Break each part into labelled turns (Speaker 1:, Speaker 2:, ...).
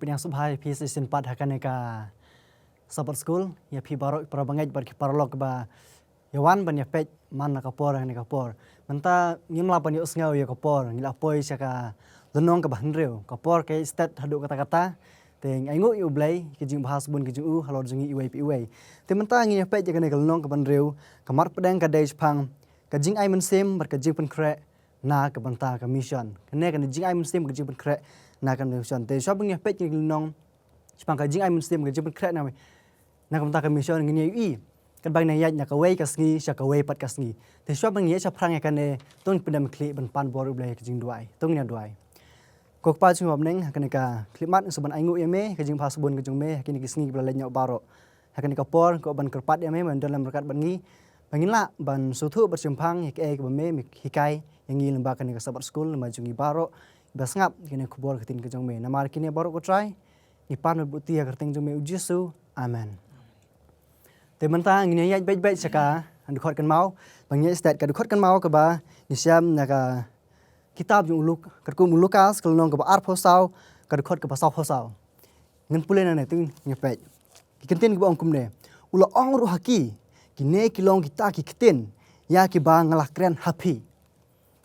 Speaker 1: yang subhai pi season 4 hakaneka support school ya pi barok prabangai bar ki parlok ba yawan ban ya pej man na kapor ne kapor menta ngimla pan yo sngaw ya kapor ngila poi saka lenong ka bahnreu kapor ke stat hadu kata-kata teng aingu yu blai ki jing bahas bun ki ju halor jungi iwai pi iwai te menta ngi ya pej ka ne ka lenong ka banreu kamar pedang ka dej phang ka jing ai men sem bar ka jing pen kre na ka banta ka mission kene ka jing ai men sem ka jing pen kre na kan mission te shop ngi pej ki lenong spang ka jing ai men sem ka jing pen kre na ka banta ka mission ngi i kan bang na yaj na ka wei ka sngi sha ka wei pat ka sngi te shop ngi cha phrang ka ne ton pendam kli ban pan bor blai ka jing duai tong nya duai kok pa chung hom neng kan ka klimat suban aingu yeme ka jing phas bun ka jung me kini ki sngi bla lenyo baro hakan ka por ko ban kerpat yeme man dalam berkat ban ngi bangila ban suthu ber simpang hik e ka me hikai yang ngi lemba kan ka sabar school ma jungi baro basngap kini kubor ka tin ka jung me namar kini baro ko try ni pan buti ya kerteng jung me ujisu amen te menta ngi yaj baik saka an khot kan mau bangnya stat ka khot kan mau ka ba ni siam na ka kitab jung luk kerkum lukas kelong ka ba ar phosau ka khot ka ba sau phosau ngan pulen na ting nyepet kikentin ka ba ongkum ne ula ong ru haki kine kilong kita ki kiten ya ki ba ngalah kren happy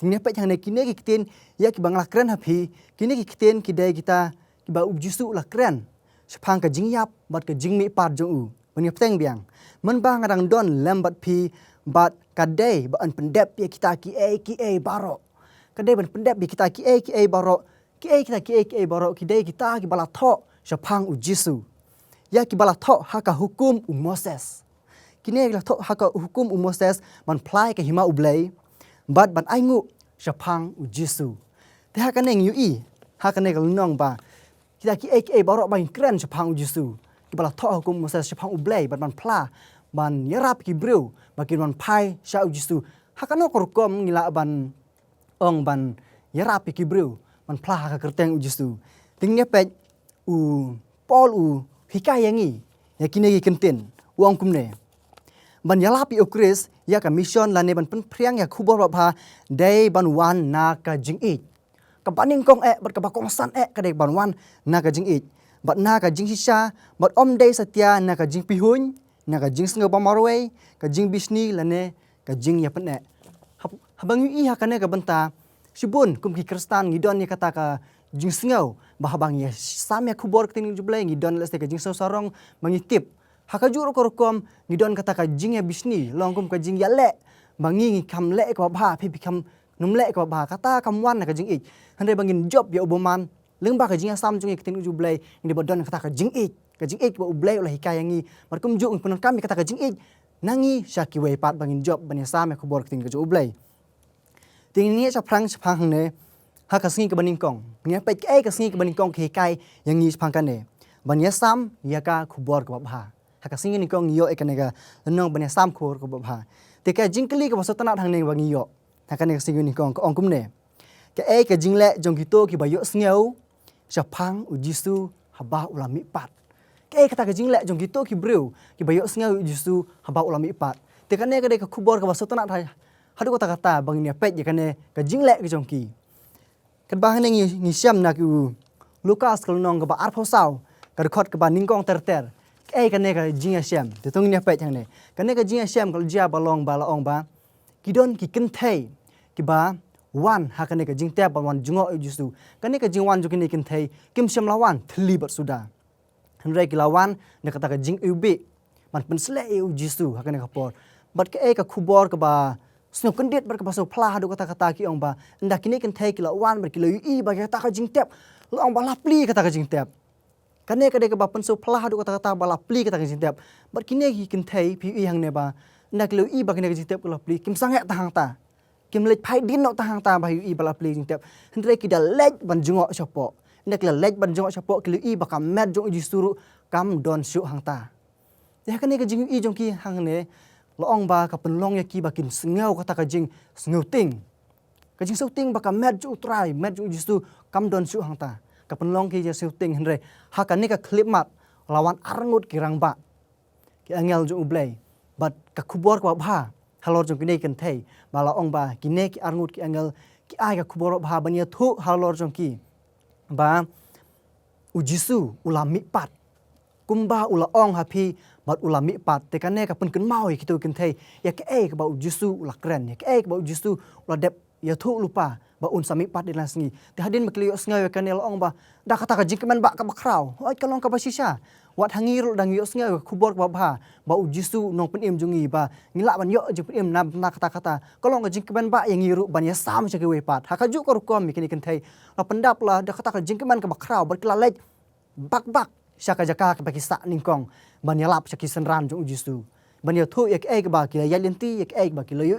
Speaker 1: nyepet yang ne kine ki kiten ya ki ba ngalah kren happy kine ki kiten ki dai kita ki ba ubjusu la kren sepang ka jingyap bat ka jingmi pat jung u bani pteng biang men ba ngadang don lembat pi bat kadai ba an pendep ya kita ki e baro kadai ban pendep bi kita ki e baro kita ki e baro ki dai kita ki bala tho sepang u jisu ya ki bala tho haka hukum u Moses kine la tho haka hukum u Moses man plai ka hima u blai bat ban aingu sepang u jisu te haka neng yu i haka ne nong ba kita ki e baro ban kren sepang u jisu bala tho hukum Moses sepang u blai ban pla ban yarap ki breu bakin ban pai sha u jisu hakano korkom ngila ban ong ban yarap ki breu ban pla haka kerteng u jisu tingnya pej u Paul u hikai yangi yakine ki kentin uang kumne ban yalapi u Chris ya ka mission lane ban pen priang ya khubor ba dai ban wan na ka jing e ka baning kong e bat ka ba kong san e ka dai ban wan na ka jing e bat na ka jing hisha bat om day satya na ka jing pihun na ka jing snga ba marway ka jing bisni lane ka jing ya pene habang yu i hakane ka banta sibun kum ki kristan ngidon ni kata ka jing sngaw ba habang ya samya khubor tin jublai ngidon leste ka jing sarong mangitip hakajuro ko kom ngidon kata ka jing ya bisni longkum ka jing ya le bangi kam le ka ba pi kam numle ka ba kata kam wan na ka jing i hande bangin job ya uboman lengba ka jing sam jung iktin jublai ni bodon kata ka jing ba ublai ulah hikaya ngi markum jung punan kami kata ka jing nangi syaki wei pat bangin job ban sam ya khobor tin ka jublai ting ni cha phrang chphang ne ha ka sngi ka baning kong nya pe ka sngi ka baning kong hikai yang ngi chphang ka ne ban ya sam ya ka khobor ka ba ha ka sngi ni kong yo e ka ne ga nong ban ya sam khobor ka ba te ka jing kli ka basotana thang ne bangi yo ha ka ne sngi ni kong ong kum ne ka jing le jong kito ki bayo sngiau Japang ujisu haba ulami pat. Kata ka jingle jong gitu ki breu ki bayo snga ujisu haba ulami pat. Te kane ka de ka khubor ka basotana thai. Hadu kata bang ni pet je kane ka jingle ki jong ki. Kan bang ni siam na ki Lukas kal nong ka ba arpho saw ka khot ka ba ningkong ter. Kane ka jinga siam. Te tong ni pet jang ne. Kane ka jinga siam kal jia balong ba laong ba. Ki don ki kenthai ki ba wan hakane ka jing tap wan jungo ujisu kane ka jing wan jukini kin thai kim syam lawan thli bat suda hanre ki lawan ne kata ka jing ubi man pensle ujisu hakane ka por bat ka khubor ka ba sno kandit bar ka baso phla hadu kata ki ong ba nda kini kin thai ki lawan bar ki lo i ba kata ka jing tap lo ong ba lapli kata ka jing tap kane ka de ka ba penso phla hadu kata ba lapli kata ka jing tap bat kini ki kin thai pi i hang ne ba nda ki lo i ba kine ka jing tap ka lapli kim sang ta hang ta kim lej phai din no tahang ta ba i bala pli jing tep hendre ki da lej ban jungo chapo nek la lej ban jungo chapo ki i ba kam met jong ji suru kam don shu hang ta ya kan ne ka jing i jong ki hang ne lo ong ba ka penlong ya ki ba kin sngew kata ka jing sngew ting ka jing sau ting ba ka met ju try met ju ji su kam don shu hang ta ka penlong ki ja sau ting hendre ha kan ne ka clip mat lawan arngut ki rang ba ki angel ju ublai bat ka khubor ka ba halor jong kine kan thai bala ong ba kine ki arngut ki angel ki ai ka khubor ba bania thu halor jong ki ba ujisu ulami pat kumba ula ong hapi bat ulami pat te kane ka pen ken mau kitu ken thei ya ke ka ba ujisu ula kren ya ke ba ujisu ula dep ya thu lupa ba un sami pat dilan sngi te hadin makli sngai ka ne ong ba da kata ka jingkeman ba ka bakrau oi kalong ka basisha wat hangirul dang yo sngai khubor ba ba ujisu nong pen im jungi ba ngila ban yo je pen im na kata kalong ka jingkeman ba yang ngiru ban ya sam che ke we pat hakaju ko rukom mi ken thei la pendap la da kata ka jingkeman ka bakrau ber klalej bak syaka jaka ke bagi sak ningkong ban yalap syaki senran jong ujisu ban ya thu yak ek ba ki ya lenti yak ek ba ki lo yu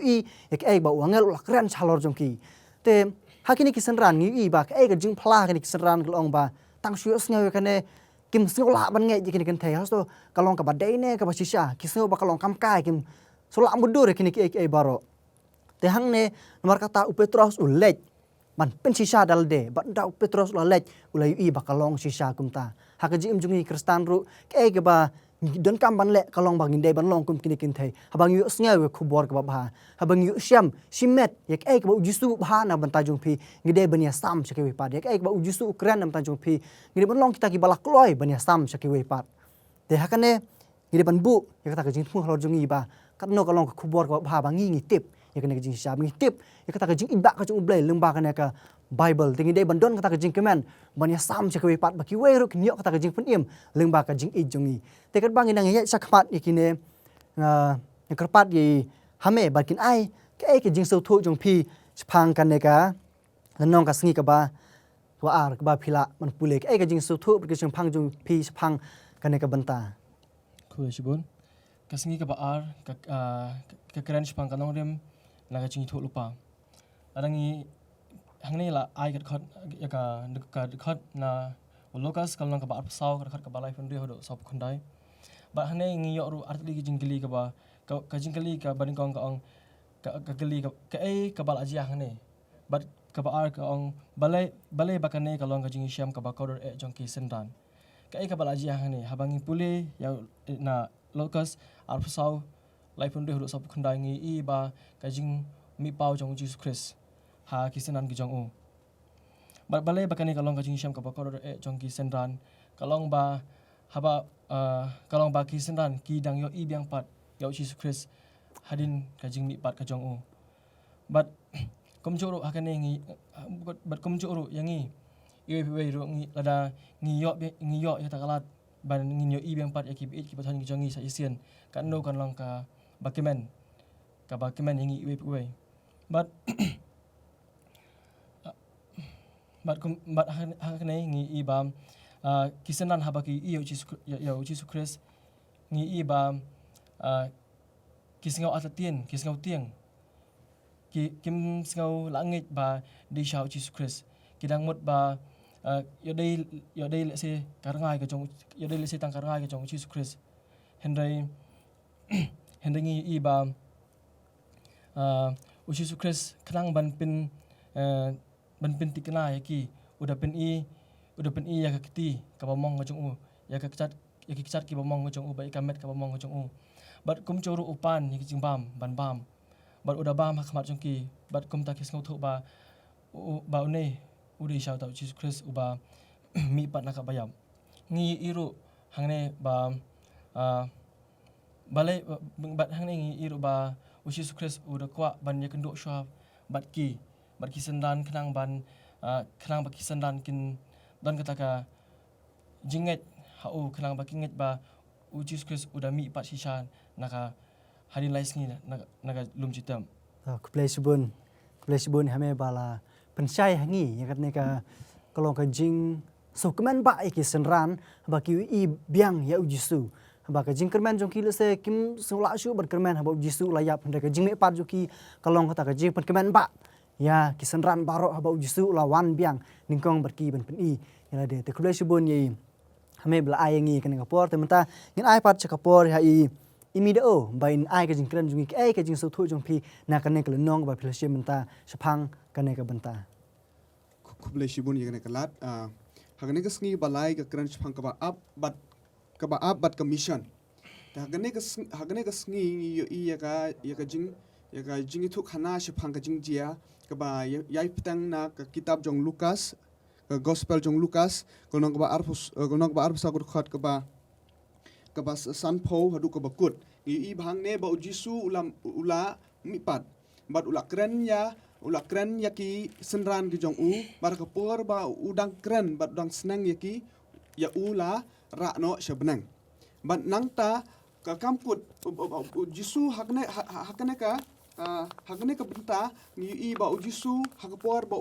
Speaker 1: yak ek ba wangel ula kren chalor jong ki te hakini ki senran ngi ba ka ek jing phla kini ki senran klong ba tang shu sngai kane kim sula ban nge kini kan thai hasto kalong ka badai ne ka basisha ki sno ba kalong kam kai kim sula mudur kini ki ek baro te hang ne nomor kata upetros ulej ban pen sisa dalde ban da upetros ulej ulai ba kalong sisa kumta hakaji imjungi kristan ru ke ba don kam ban le kalong bang inde ban long kum kini kin thai habang yu snga we khubor ka ba habang yu syam simet yak ek ba ujisu ba na ban tajung phi ngide ban ya sam chake we pat yak ek ba ujisu ukran nam tajung phi ngide ban long kita ki balak loi ban ya sam chake we pat te hakane ngide ban bu yak ta ka jing thu hlo jungi ba kat no kalong khubor ka ba ngi tip yak ne ka jing syam ngi tip yak ta ka jing ibak ka jung blai leng ba ka ne ka Bible tingi dei bandon kata ka jing kemen ban ya sam che ka we pat ba ki we ru ki kata ka jing pen im leng ba ka jing i jungi te kat bang inang ye sakmat ikine ya kerpat ye hame ba kin ai ke jing so thu jong phi phang kan ne ka nong ka sngi ka ba wa ar ka ba phila man pule ke ka jing so thu ba ki jing phang jong phi phang kan ne ka banta
Speaker 2: Cool sibun ka sngi ka ba ar ka kran phang ka nong rem na ka jing thu lupa arangi hangne la ai kat khot ya ka khot na lokas kalong ka ba sau ka khot ka ba life ndi hodo sop khundai ba hane ngi yo ru artli ki jingli ka ba ka jingli ka ban kong ka ong ka gli ka ai ka bal aji hangne ba ka ba ar ka ong balai ba kane kalong ka jingi syam ka ba kodor e jong ki sendan ka ai ka bal aji hangne habangi pule ya na lokas ar sau life ndi hodo sop khundai ngi i ba ka jing mi pau jong Jesus Christ ha kisenan ki jong u balai bakani kalong ka jing syam ka bakor e jong ki senran kalong ba haba kalong ba ki senran ki dang yo i biang pat yo Jesus Christ hadin ka jing mi pat ka jong u but kom joro hakane ngi but kom joro yangi i we ro ngi lada ngi yo ya takalat ban ngi yo i biang pat ya ki ki pathan ki jong i sa isien kan no kan long ka bakemen yangi we but but hakane ngi ibam kisanan habaki iyo Jesus Christ ngi ibam kisngau atatien kisngau tieng kim sngau langit ba di shau Jesus Christ kidang mot ba yo dei le se karangai ka jong yo dei le se tang karangai ka jong Jesus Christ hendrai ngi ibam Jesus Christ kanang ban pin tikna yaki udah pen i ya ka kiti ka bamong ngajong u ya ka kicat ki bamong ngajong u ba ikamet ka bamong ngajong u bat kum choru upan yaki jing bam ban bam bat udah bam hakmat jong ki bat kum ta kis ngau thu ba une udi shout out Jesus Christ uba mi pat na ka bayam ngi iru hangne ba balai bat hangne ngi iru ba Jesus Christ udah kwa ban ya kenduk shwa bat ki sendan kenang ban kenang baki sendan kin dan kata ka jinget hau kenang baki nget ba Jesus Christ udah mi pat sisa naka hadin lais ngi naka lum citam
Speaker 1: ku play subun hame bala pensai hangi ya katne ka kalong ka jing so kemen ba ki senran ba ki i biang ya ujisu ba ka jing kermen jong ki le se kim sula shu ber kermen ba ujisu layap hande ka jing me pat joki kalong kata ka jing pen kemen ba ya kisenran baro haba ujisu lawan biang ningkong berki ben pen i ya de te kulai subun ye hame bla ayangi kan kapor te menta ngin ai pat chakapor ha i imideo bain ai ka jingkran jungi ai ka jing so thu jong pi na kan ne ka nong ba philashim menta shapang kan ne ka benta
Speaker 3: kublai subun ye kan kalat hagane ka sngi balai ka kran shapang ka ba up but commission hagane ka sngi ya ka jing thu khana shapang ka jing jia kaba yai pitang na ka kitab jong Lukas gospel jong Lukas kolong ke ba arpus aku khot ke ba san po hadu ke bakut i bhang ne ba Jisu ula mipat bat ula kren ya ki senran ki jong bar ke por ba udang kren bat udang senang ya ki ya ula ra no shabnang bat nang ta ka kamput Jisu hakne ka benta ni ba Jisu hakapor ba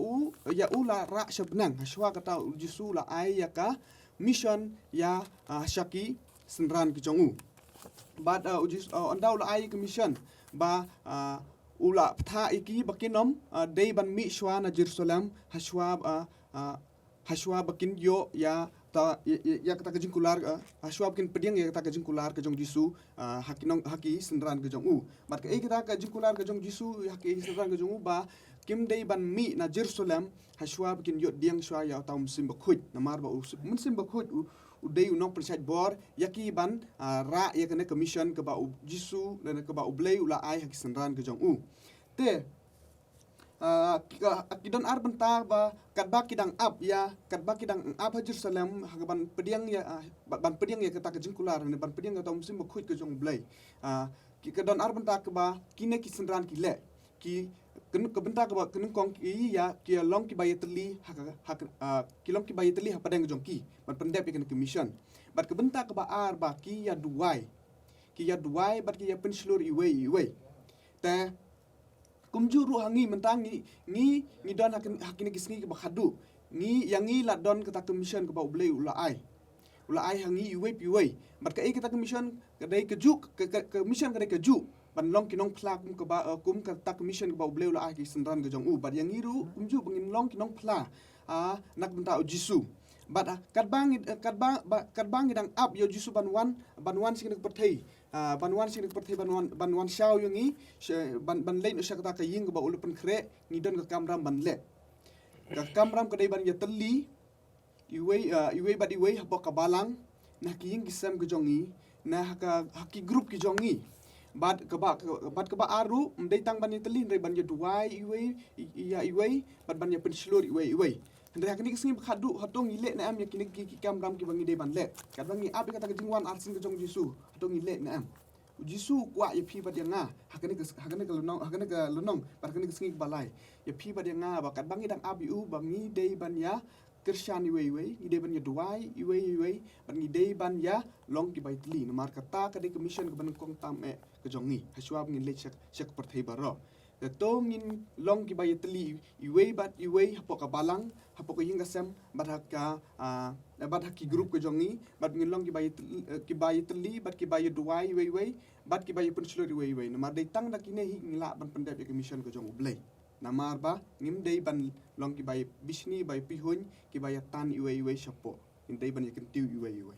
Speaker 3: ya ula ra shabnang haswa kata Jisu la ai ya ka mission ya shaki senran ki jong bat andau la ai ki mission ba ula ptha iki bakinom dei ban mi shwa na Jerusalem haswa bakin yo ya kata kajing kular haswa bakin pediang ya kata kajing kular ke jong Jisu haki senran ke jong bat ke kita kajing kular ke jong Jisu haki senran ke jong ba kim dei ban mi na Jerusalem haswa bakin yo diang shwa ya taum sim bakhut namar ba mun sim bakhut udai unong persat bor yaki ban ra ya kena commission ke ba Jisu dan ke ba ublei ula ai hak senran ke jong te kidon ar benta ba kadba kidang up Jerusalem hak ban pediang ya kata ke jingkular ne ban pediang atau musim bakhut ke jong ublei kidon ar benta ke ba kine ki senran ki le ki ke benta ke ba kenung kong ki ya ki long ki bayetli ki long ki bayetli ha padang jong ki ban pendep ya kena commission bat ke benta ke ba ar ba ki ya duai bat ki ya penslur iwe te kumjuru hangi mentang ni don hakini kisngi ke bakhadu ni yangi la don kata commission ke ba ublei ula ai hangi iwe bat ka kata commission ke dai kejuk ke mission ke dai kejuk ban long kinong pla kum ke ba kum kata commission ke ba ublei ula ai ki senran ke jong bat yangi ru kumju bangin long kinong pla nak benta Jisu bat kadbang idang up yo Jisu banwan sing ke perthei banwan sing perthei banwan shau yungi ban lein usha kata ka ying ba ulupan kre ni don ka kamram ban le ka kamram ka dai ban ya tali iwe habo ka balang na ki ying kisam ke jongi na haki group ki jongi bat ka ba aru mdai tang ban ya tali ndai ban ya duai iwe bat ban ya penslur iwe Hendra kini kesini khadu hatong ile na am yakini ki kamram ki bangi de ban le kat bangi ab kata jingwan arsin ke jong Jisu hatong ile na am Jisu kwa ya phi ba dia nga hakani ke lunong par kani kesini balai ya phi ba dia nga ba kat bangi dang ab bangi de ban ya Kirshan iwe ni de ban ya duai iwe bangi de ban ya long ki baitli na mar kata ka de commission ke ban kong tam ke jongi haswa bangi le shak perthei baro tongin long ki bayetli iwe hapo ka balang hapo ka yingasem bat haki group ke jongi bat ngin long ki bayetli bat ki baye duai iwe bat ki baye penslur iwe namar dai tang dak ine hi ngila ban pendep ke mission ke jong ublei namar ba ngim dei ban long ki baye bisni baye pihun ki baye tan iwe shapo in dei ban yakin tiu iwe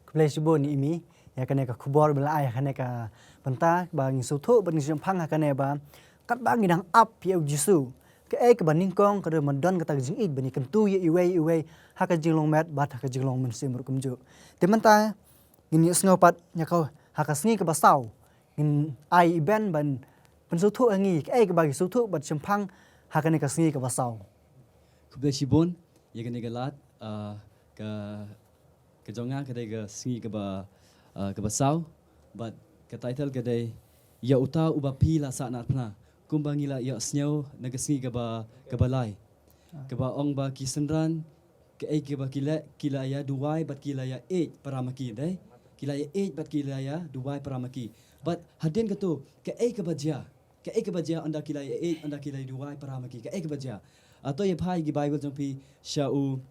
Speaker 1: kublai shibo ni imi ya kane ka khubor bela ai kane ka benta bang suthu bang phang kane ba kat bang dang up ya Jisu ke ek ban ningkong ka man don kata jing it bani kan tu ye iwe ha ka jinglong mat bat ha ka jinglong men sim kum ju te menta ngin sngopat nya ka ha ka sngi ka basau ngin ai ben ban pen suthu angi ke ek bang suthu bat phang ha kane ka sngi ka basau
Speaker 4: kublai shibon ye kane ka lat ka jonga ka dai ka sngi ka basau but ka title ka dai ya uta uba pi la sa na phna kumbangila ya snyo nagasngi ka balai ka ba ong ba kisenran ka ai ka ba kila ya duai bat kila ya 8 paramaki dai kila ya 8 bat kila ya duai paramaki but hadin ka tu ka ai ka baja anda kila ya 8 anda kila ya duai paramaki ka ai ka baja atau ya phai gi bible jong pi shau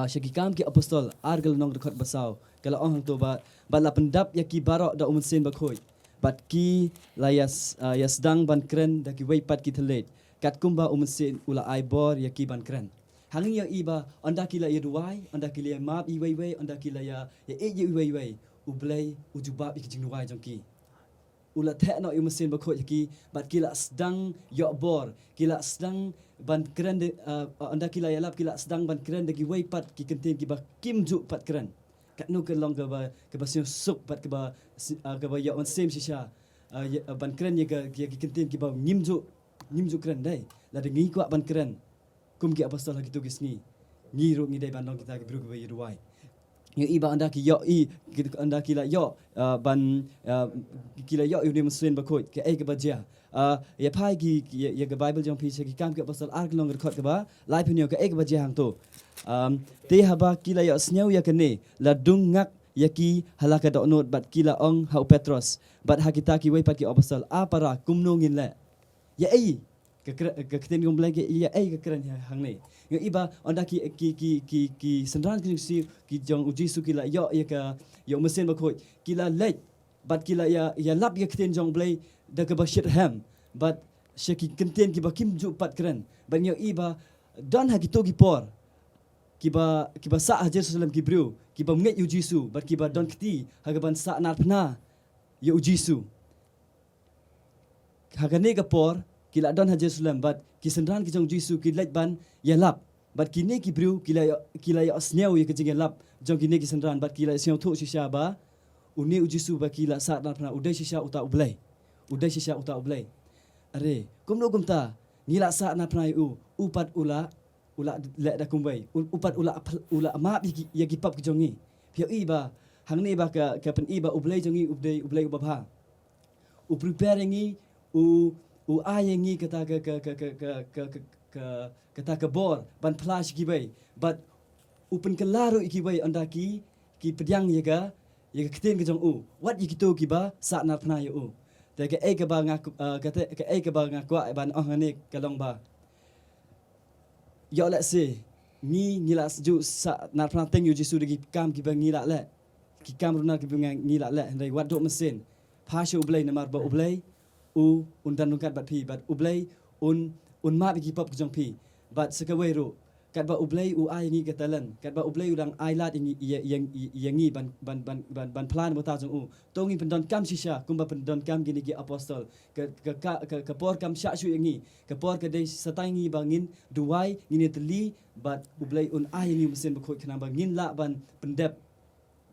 Speaker 4: syakikam ki apostol argal nong dekat basau kalau orang tu ba la pendap ya ki barok da umunsin bakhoi bat ki layas sedang ban kren da ki weipat ki telet kat kumba umunsin ula aibor ya ki ban kren hanging ya iba anda kila ya duai anda kila ya map iwe anda kila ya iwe ublai ujubab ki jingnuai jongki ula tekno umunsin bakhoi ki bat kila sedang ya bor kila sedang ban keren anda kila ya lap kila sedang ban keren dagi weipat ki kentin ki ba kimju pat keren kat nu ke long ke ba suk pat ke ba ya on same shisha ban keren ya ki kentin ki ba nimju keren dai la dengi kwa ban keren kum ki apostol haki tu kisngi ngi ru ngi dai ban dong kita ki bru ki bayi ruai yo iba anda ki yo i anda ki la yo ban ki la yo ni muslim ba khoi ke ai ke ba ja ya phai ki ya ke bible jong phi se ki kam ki apostol ar long khot ke ba lai phnyo ke ai ke ba ja hang to te haba ki la yo snyau ya ke ne la dung ngak yaki halaka dok not bat kila ong hau Petros bat hakita ki wei pat ki apostol para kumno ngin la ya ai ke keten gom lagi ya ai ke keren hang ne yo iba onda ki sendran ki si ki jong uji su kila yo ya ka yo mesin ba khoi kila lek bat kila ya lap ya keten jong blai da ke ba shit ham bat shaki kenten ki ba kim ju pat keren ban yo iba don hakito ki por kiba sa Jerusalem kibriu kiba nget yu Jisu bat kiba don kti hagaban sa nar pna yu Jisu hagane ka por kila don Jerusalem bat kisendran ki jong Jisu ki lek ban yalap bat kine kibriu kila ya asnyau ya kejing yalap jong kine kisendran bat kila siau thu shisha ba uni Jisu ba kila sa nar pna udai shisha uta ublai are kumno kumta ngila sa nar pna yu upat ula lek da kumbai upat ula ma ya gipap ke jongi pia iba hang ne ba ka pen iba ublai jongi ublai ubapha prepare ngi ayengi kata kata ke bor ban flash gibai but upen kelaro ikibai andaki ki pedyang ya keten ke jong what yikito kiba sa na pna yo te ke e ke ba ngaku kata ke e ke ba ngaku ban ne kalong ba yo let's say ngila sejuk sa nar pernah teng yu Jisu degi kam ki bang ngila le ki kam runa ki bang ngila le ndai wat dok mesin pasho ublai namar ba ublai undan nungkat bat pi bat ublai ma bi ki pop ki jong pi bat sekawai ru kat ba ublai ai ngi katalan kat ba ublai udang ai lat yang ngi ban plan bota jong tongi pendon kam shisha kumba pendon kam gini ki apostol ke por kam sha shu yangi ke por ke dei satangi bangin duai ngini teli bat ublai ai ngi mesin bakoi kena bangin la ban pendep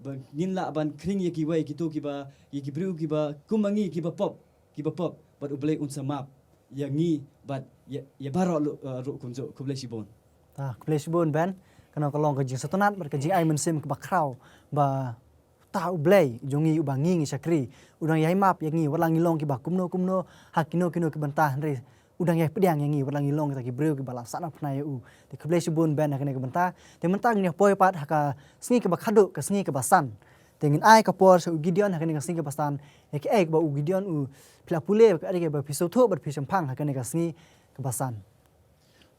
Speaker 4: bangin la ban kring yaki wai kitu ki ba yaki bru ki ba kumangi ki ba pop bat ublai samap yangi bat ya barok ru kunjo kublai sibon
Speaker 1: Kublai sibon ben kana kalong ke jing satonat ber ke jing ai mensim ke bakrau ba ta ublai jongi ubangi sakri udang yai map yangi walangi long ki ba kumno hakino kino ki bantah re udang yai pediang yangi walangi long kita ki breu ki bala sana pna yu de kublai sibon ben hakane ke bantah de mentang ni poi pat haka sngi ke bakhadu ke sngi ke basan tengin ai ka por su gideon hakane ke sngi ke basan ek ba gideon pla pule ke ade ke ba piso tho ba pisam phang hakane ke sngi ke basan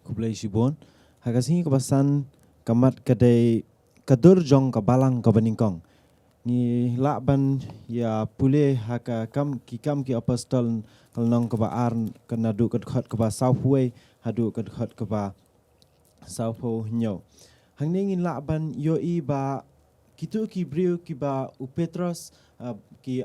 Speaker 5: Kublai sibon hagasi kebasan kamat kedai kadur jong kabalang kabaningkong ni lakban ya pulih haka kam ki apostol kalnong ke baar kena du ke khot ke ba southway hadu ke khot ke ba southho nyo hang ni ngin lakban yo i ba kitu ki briu ki ba Petros ki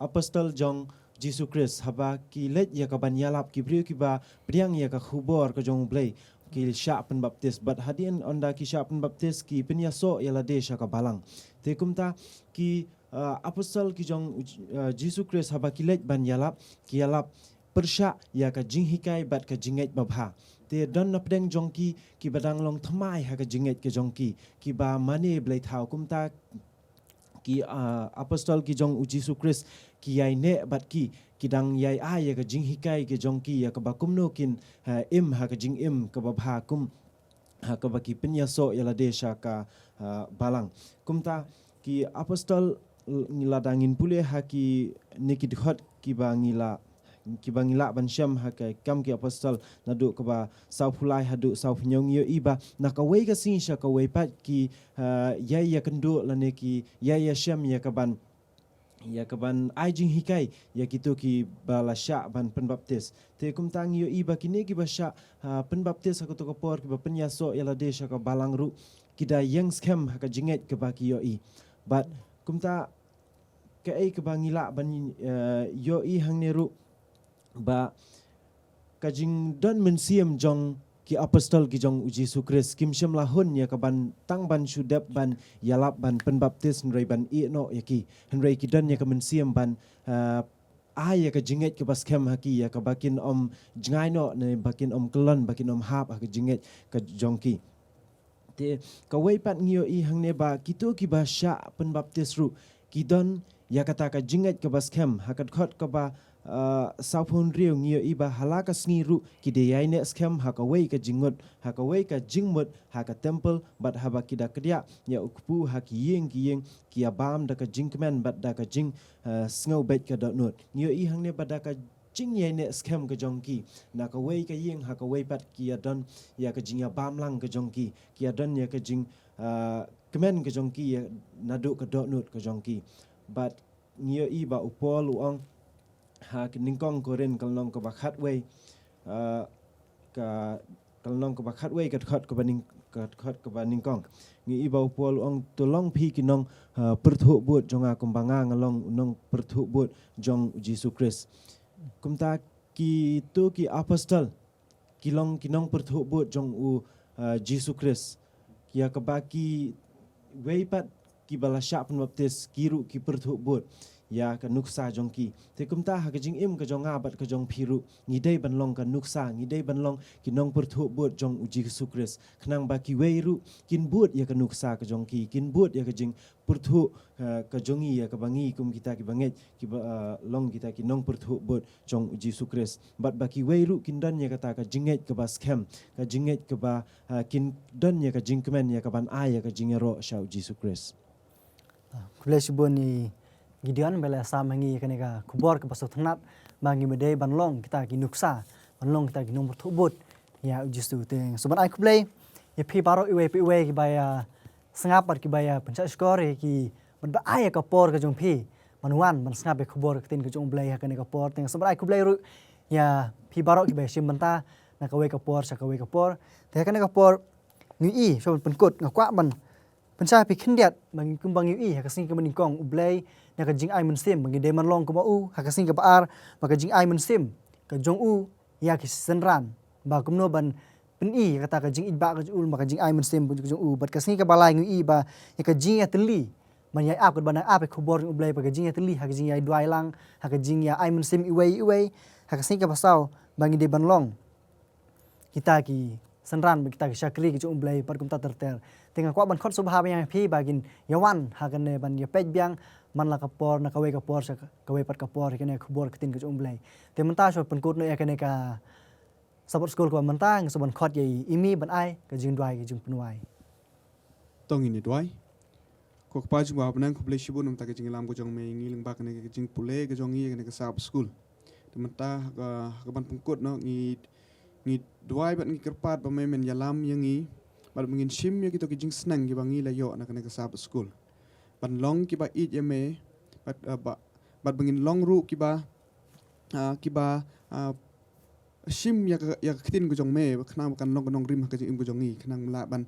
Speaker 5: apostol jong Jesus Christ haba ki let ya ka ban yalap ki briu ki ba priang ya ka khubor ke jong blai ki syak pen baptis but hadin onda ki syak pen baptis ki penyaso yala de syak balang te kumta ki apostol ki jong Jesus Christ haba ki let ban yalap ki yalap persyak ya ka jinghikai bat ka jinget babha te don na pedeng jongki ki badang long thamai ha ka jinget ke jongki ki ba mane blai thau kumta ki apostol ki jong Jesus Christ ki yai ne bat ki kidang yai ya ka jinghikai ke jongki ya ka bakumno kin im ha ka jing im ka babha kum ha ka baki penyaso yala desha ka balang kumta ki apostol ngiladangin pule ha ki nikit hot ki bangila ban syam ha ka kam ki apostol nadu ka ba sau fulai hadu sau nyong yo iba na ka wei ka sin sha ka wei pat ki ya kendu lane ki ya syam ya ka ban ai jing hikai ya kitu ki bala syak ban penbaptis te kum tang yo iba kini ki ba syak penbaptis aku to kapor ki ba penyaso yala de syak balang ru kida yang scam ka jinget ke ba ki yo i but kum ta ke ai ke bangila ban yo i hang ne ru ba ka jing don mensiam jong ki apostol ki jong Jesus Christ kim syam lahun ya ka ban tang ban sudap ban yalap ban penbaptis nrei ban i no yaki nrei ki don ya ka mensiam ban ai ya ka jinget ke bas kem haki ya ka bakin om jangai no ne bakin om kelon bakin om hap ha ka jinget ka jongki te ka wei pat ngio I hang ne ba kitu ki ba sha pen baptis ru kidon ya kata ka jinget ke bas kem ha ka khot ka ba saupun riu ngio I ba halaka sngi ru ki de yai ne skem ha ka wei ka jingot ha ka wei ka jingmut ha ka temple bat ha ba kida kedia ya ukpu ha ki yeng ki abam da ka jingkmen bat da ka jing sngo bet ka dot not ngio I hang ne ba da ka jing yai ne skem ka jongki na ka wei ka yeng ha ka wei pat ki adon ya ka jing abam lang ka jongki ki adon ya ka jing kemen ka jongki ya nadu ka dot not ka jongki but ngio I ba upol uang ha ningkong koren kalnong ka bakhat wei ka kalnong ka bakhat wei ka khot ka baning ka khot ka baningkong ngi ibau pol ong tolong phi kinong perthu but jonga kumbanga ngalong nong perthu but jong Jesus Christ kumta ki tu ki apostol kilong kinong perthu but jong u Jesus Christ kia ka baki wei pat ki balasya pen baptis kiru ki perthu but ya ka nuksa jongki te kumta ha ka jing im ka jonga bat ka jong phiru ngidei banlong ka nuksa ngidei banlong kinong perthu but jong uji Jesus Christ khnang ba ki weiru kin but ya ka nuksa ka jongki kin but ya ka jing perthu ka jongi ya ka bangi kum kita ki banget ki long kita kinong perthu but jong uji Jesus Christ bat ba ki weiru kin dan ya kata ka jinget ka bas kem ka jinget ka ba kin dan ya ka jing kemen ya ka ban ai ya ka jingero sha uji Jesus Christ
Speaker 1: Kuliah ni Gideon bela samangi kaneka kubor ke pasut thnat mangi medei banlong kita ki nuksa banlong kita ki nomor thubut ya ujistu teng sobat ai kuplay ya pi baro iwe ki baya sengapar ki baya pencak skore ki benda ai ka por ka jong pi manuan ban sengap be kubor ke tin ka jong blay kaneka por teng sobat ai kuplay ru ya pi baro ki baya simbenta na ka we ka por sa ka we ka por te kaneka por ngi so penkut ngakwa ban Pensai pi kendiat bagi kumbang ui hakasing ke meningkong ublay na ka jing ai mensim bagi de manlong ke mau hakasing ke baar bagi jing ai mensim ke jong u ya ki senran ba kumno ban peni kata ka jing idba ka ul maka jing ai mensim bu jong u bat kasing ke balai ngui ba ya ka jing ya teli man ya ap ke ban ap ke khobor ublay bagi jing ya teli hak jing ya duai lang hak jing ya ai mensim iwei hakasing ke pasau bagi de banlong kita ki senran kita ki syakri ki jong ublay par kumta terter tengah kuat ban khot subha yang pi bagin yawan hagane ban ya pej biang man la kapor na kawe kapor sa kawe pat kapor kene khobor ketin ke umblai te menta so penkut no ya kene ka support school ko menta ng so ban khot ye imi ban ai ke jing dwai ke jing penuai
Speaker 3: tong ini dwai ko pa jing wa ban ko ble shibu num ta ke jing lam ko jong me ngi ling ba kene ke jing pule ke jong ngi kene ke support school te menta ka ban penkut no ngi dwai ban ngi kerpat ba men yalam yang ngi bal mungkin sim ya kita kijing senang ki bangi la yo na kena ke sahabat school ban long ki ba eat ya me bat mungkin long ru ki ba sim ya kitin ko jong me kena kan long rim ka jing ko jong ni kena la ban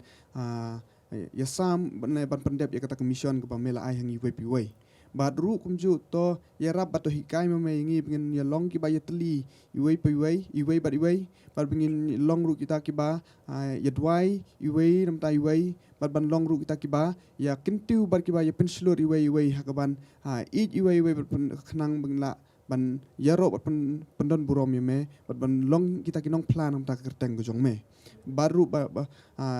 Speaker 3: ya sam ban pendep ya kata komision ko ba mela ai hangi we pi we bat ru kumju to ya rap bat to hikai me ngi pengen ya long ki ba ya teli iwe pi we bat bat pengen long ru kita ki ba ya dwai iwe nam ta iwe bat ban long ru kita ki ba ya kintu bat ki ba ya penslur iwe hakaban eat iwe bat kenang bengla ban ya ro bat pendon burom ya me bat ban long kita ki nong plan nam ta kerteng ko jong me baru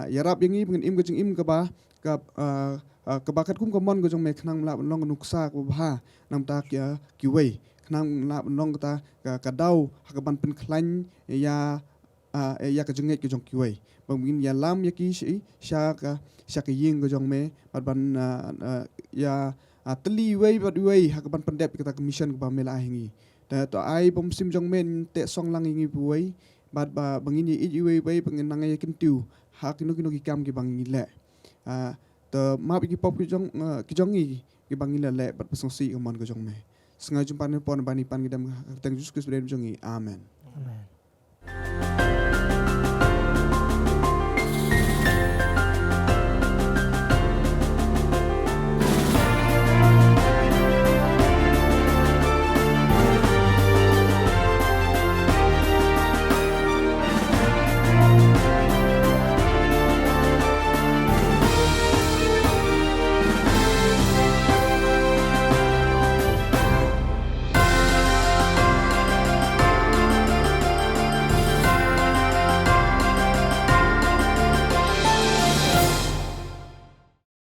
Speaker 3: ya rap yang ngi pengen im ko jing im ka ba ka kebakat kum komon ko jong me khnang la long nuksa ko bha nam ta kya kiwe khnang la long ta ka dau hakaban pen khlain ya ka jenget ko jong kiwe bangin ya lam ya ki shi sha ka ying ko jong me ban ya teli we bat we hakaban pendep kita commission ko ba mela hingi ta to ai bom sim jong men te song lang hingi buai bat ba bangin ye we bangin nang ya kintu hakino ki kam ki bangin le the map ki pop ki jong ki bangila le bat pasong si ko mon ko jong me sengaja jumpa ni pon bani pan ki dam tang Jesus Christ jong amen